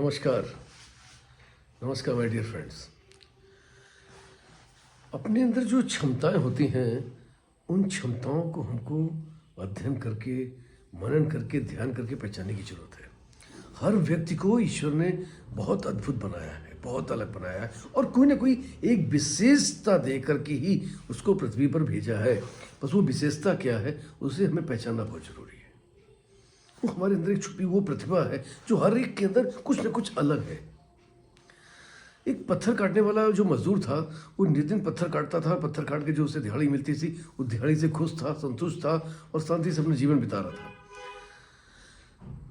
नमस्कार। नमस्कार my dear friends. अपने अंदर जो क्षमताएं होती हैं उन क्षमताओं को हमको अध्ययन करके, मनन करके, ध्यान करके पहचानने की जरूरत है। हर व्यक्ति को ईश्वर ने बहुत अद्भुत बनाया है, बहुत अलग बनाया है और कोई ना कोई एक विशेषता दे करके ही उसको पृथ्वी पर भेजा है। बस वो विशेषता क्या है उसे हमें पहचानना बहुत जरूरी है। वो हमारे अंदर एक छुपी वो प्रतिभा है जो हर एक के अंदर कुछ ना कुछ अलग है। एक पत्थर काटने वाला जो मजदूर था वो नितिन पत्थर काटता था। पत्थर काट के जो उसे दिहाड़ी मिलती थी वो दिहाड़ी से खुश था, संतुष्ट था और शांति से अपना जीवन बिता रहा था।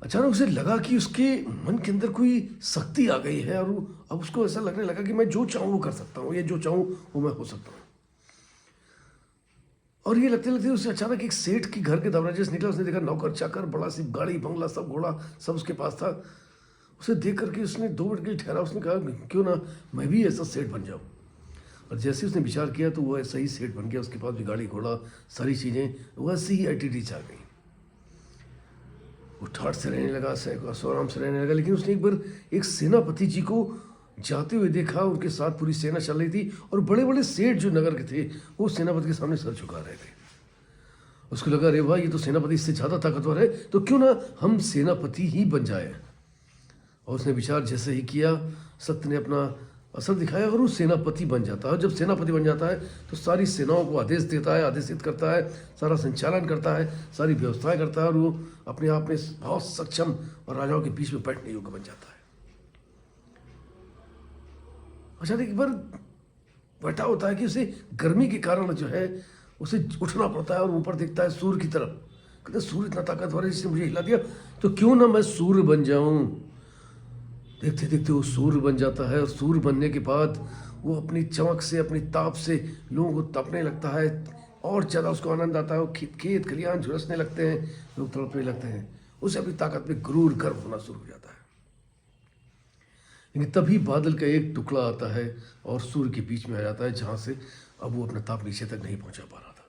अचानक उसे लगा कि उसके मन के अंदर कोई शक्ति आ गई है और अब उसको ऐसा लगने लगा कि मैं जो चाहूँ वो कर सकता हूँ, या जो चाहूँ वो मैं हो सकता हूँ। और ये लगते लगते उसे अचानक एक सेठ की घर के दरवाजे से निकला। उसने देखा नौकर चाकर, बड़ा सी गाड़ी बंगला, सब घोड़ा सब उसके पास था। उसे देख करके उसने 2 मिनट के लिए ठहरा। उसने कहा क्यों ना मैं भी ऐसा सेठ बन जाऊं। और जैसे उसने विचार किया तो वो ऐसा ही सेठ बन गया। उसके पास भी गाड़ी घोड़ा सारी चीज़ें वैसी ही एटीट्यूड आ गई। वो ठाठ से रहने लगा, आराम से रहने लगा। लेकिन उसने एक बार एक सेनापति जी को जाते हुए देखा। उनके साथ पूरी सेना चल रही थी और बड़े बड़े सेठ जो नगर के थे वो सेनापति के सामने सर झुका रहे थे। उसको लगा अरे वाह, ये तो सेनापति इससे ज़्यादा ताकतवर है, तो क्यों ना हम सेनापति ही बन जाए। और उसने विचार जैसे ही किया, सत्य ने अपना असर दिखाया और वो सेनापति बन जाता है। जब सेनापति बन जाता है तो सारी सेनाओं को आदेश देता है, आदेशित करता है, सारा संचालन करता है, सारी व्यवस्थाएं करता है और वो अपने आप में बहुत सक्षम और राजाओं के बीच में बैठने योग्य बन जाता है। अचानक एक बार बैठा होता है कि उसे गर्मी के कारण जो है उसे उठना पड़ता है और ऊपर देखता है सूर्य की तरफ। कहते सूर्य इतना ताकतवर है जिसने मुझे हिला दिया, तो क्यों ना मैं सूर्य बन जाऊं। देखते देखते वो सूर्य बन जाता है और सूर्य बनने के बाद वो अपनी चमक से, अपनी ताप से लोगों को तपने लगता है और ज़्यादा उसको आनंद आता है। वो खेत खलियान झुलसने लगते हैं, लोग तड़पने लगते हैं। उसे अपनी ताकत में गुरूर गर्व होना शुरू हो जाता है। लेकिन तभी बादल का एक टुकड़ा आता है और सूर्य के बीच में आ जाता है, जहाँ से अब वो अपना ताप नीचे तक नहीं पहुँचा पा रहा था।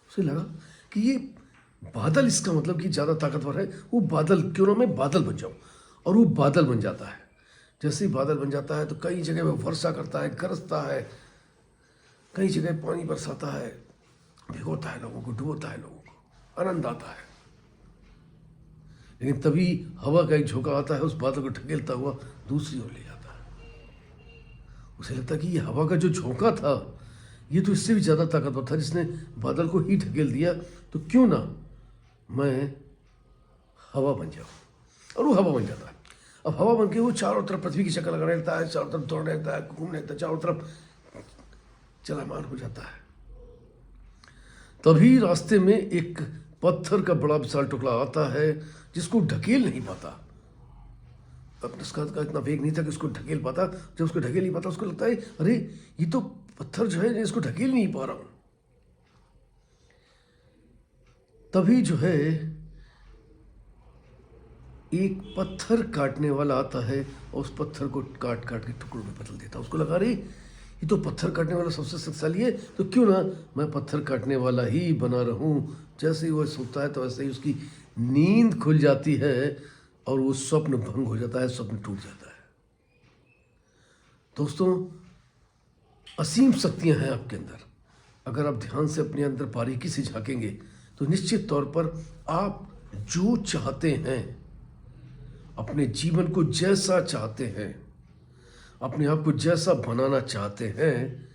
उसे लगा कि ये बादल, इसका मतलब कि ज़्यादा ताकतवर है। वो बादल, क्यों ना मैं बादल बन जाऊँ। और वो बादल बन जाता है। जैसे ही बादल बन जाता है तो कई जगह वो वर्षा करता है, गरजता है, कई जगह पानी बरसाता है, भिगोता है लोगों को, डुबोता है लोगों को, आनंद आता है। लेकिन तभी हवा का एक झोंका आता है, उस बादल को ढकेलता हुआ दूसरी ओर ले जाता है। उसे लगता है कि ये हवा का जो झोंका था ये तो इससे भी ज़्यादा ताकतवर था, जिसने बादल को ही ढकेल दिया। तो क्यों ना मैं हवा बन जाऊँ। और वो हवा बन जाता है। अब हवा बन के वो चारों तरफ पृथ्वी की शक्ल लगाने लगता है, चारों तरफ दौड़ने लगता है, घूमने लगता है, चारों तरफ चलामान हो जाता है। तभी रास्ते में एक पत्थर का बड़ा विशाल टुकड़ा आता है जिसको ढकेल नहीं पाता। अब उसका इतना वेग नहीं था कि उसको ढकेल पाता। जब उसको ढकेल नहीं पाता उसको लगता है अरे ये तो पत्थर जो है इसको ढकेल नहीं पा रहा हूं। तभी जो है एक पत्थर काटने वाला आता है और उस पत्थर को काट काट के टुकड़ों में बदल देता है। उसको लगा अरे ये तो पत्थर काटने वाला सबसे शक्तिशाली है, तो क्यों ना मैं पत्थर काटने वाला ही बना रहूं। जैसे ही वह सोता है तो वैसे ही उसकी नींद खुल जाती है और वो स्वप्न भंग हो जाता है, स्वप्न टूट जाता है। दोस्तों, असीम शक्तियां हैं आपके अंदर। अगर आप ध्यान से अपने अंदर बारीकी से झांकेंगे तो निश्चित तौर पर आप जो चाहते हैं, अपने जीवन को जैसा चाहते हैं, अपने आप को जैसा बनाना चाहते हैं,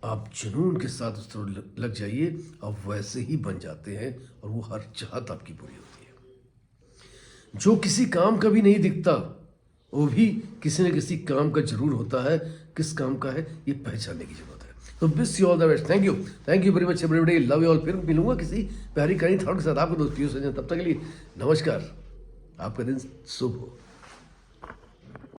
आप जुनून के साथ उस तरह लग जाइए, आप वैसे ही बन जाते हैं और वो हर चाहत आपकी पूरी होती है। जो किसी काम का भी नहीं दिखता वो भी किसी न किसी काम का जरूर होता है। किस काम का है ये पहचानने की जरूरत है। तो wish you all the best. Thank you very much everybody. Love you all. फिर मिलूंगा किसी प्यारी कहानी थॉट के साथ आपको दोस्त। तब तक के लिए नमस्कार। आपका दिन शुभ हो।